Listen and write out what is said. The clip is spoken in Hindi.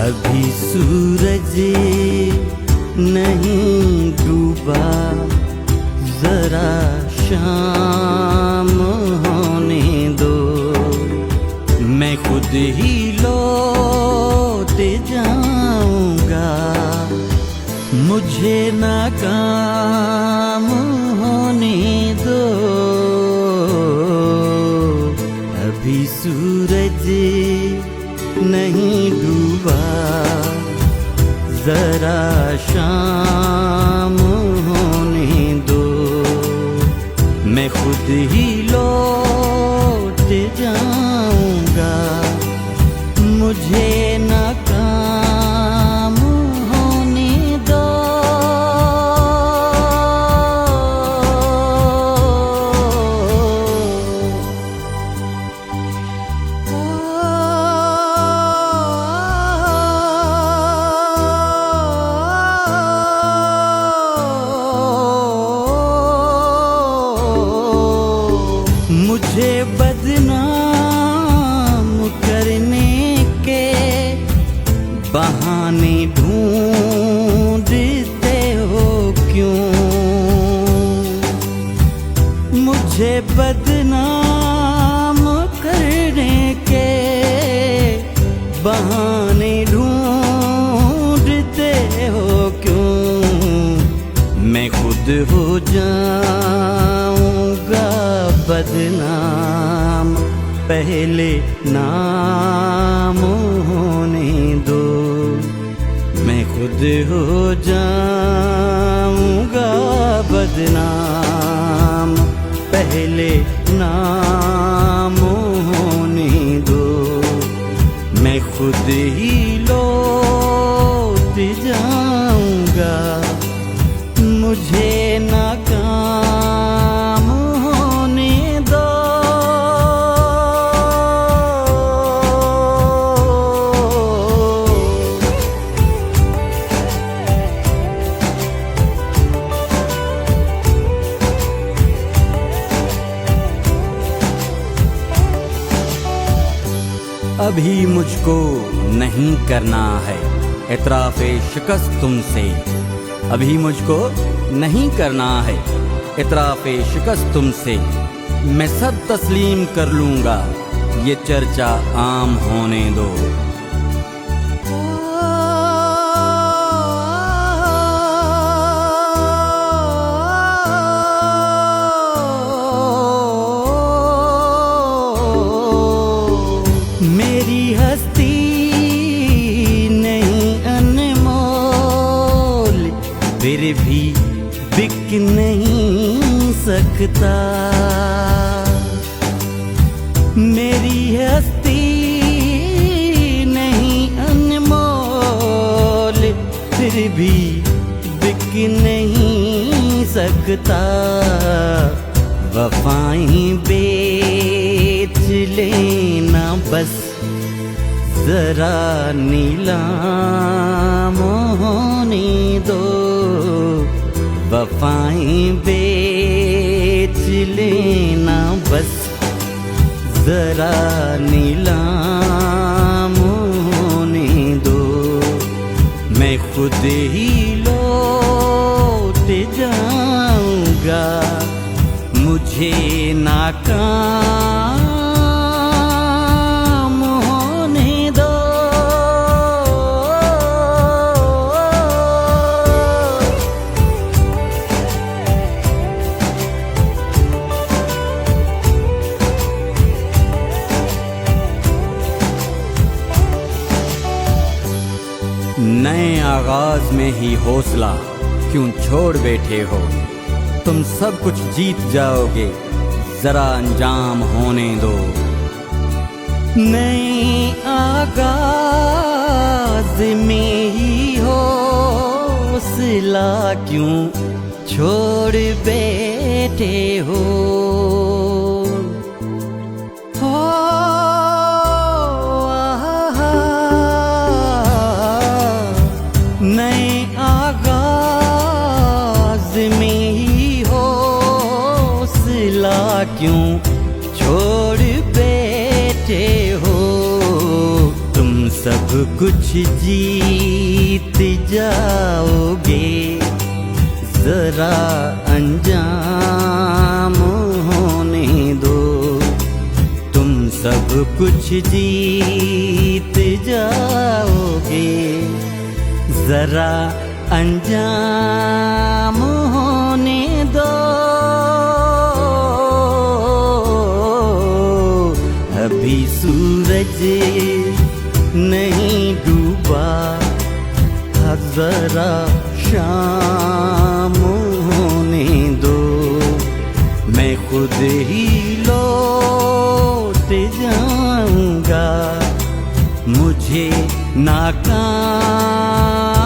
अभी सूरज नहीं डूबा, जरा शाम होने दो, मैं खुद ही लौट जाऊंगा, मुझे नाकाम होने दो। अभी सूरज नहीं डूबा, जरा शाम होने दो, मैं खुद ही लौट जाऊंगा, मुझे नाकाम होने दो। मुझे बदनाम करने के बहाने ढूंढते हो क्यों? मुझे बदनाम करने के बहाने ढूंढते हो क्यों? मैं खुद हो जाऊंगा बदनाम, पहले नाम होने दो, मैं खुद हो जाऊंगा बदनाम, पहले नाम होने दो, मैं खुद ही लौट जाऊंगा, मुझे नाकाम होने दो। अभी मुझको नहीं करना है इतराफ़े शिकस्त तुमसे, अभी मुझको नहीं करना है इतराफ़े शिकस्त तुमसे, मैं सब तस्लीम कर लूँगा, ये चर्चा आम होने दो। मेरी हस्ती नहीं अनमोल, फिर भी बिक नहीं सकता, मेरी हस्ती नहीं अनमोल, फिर भी बिक नहीं सकता, वफ़ाएं बेच लेना बस, जरा नीलाम होने दो, वफ़ाएं बेच लेना बस, जरा नीलाम होने दो, मैं खुद ही लौट जाऊंगा, मुझे नाकाम होने दो। नए आगाज में ही हौसला क्यों छोड़ बैठे हो? तुम सब कुछ जीत जाओगे, जरा अंजाम होने दो। नए आगाज में ही हौसला क्यों छोड़ बैठे हो? नए आगाज में ही हौसला क्यों छोड़ बैठे हो? तुम सब कुछ जीत जाओगे, जरा अंजाम होने दो। तुम सब कुछ जीत जाओगे, जरा अंजाम होने दो। अभी सूरज नहीं डूबा, जरा शाम होने दो। मैं खुद ही लौट जाऊंगा, मुझे नाकाम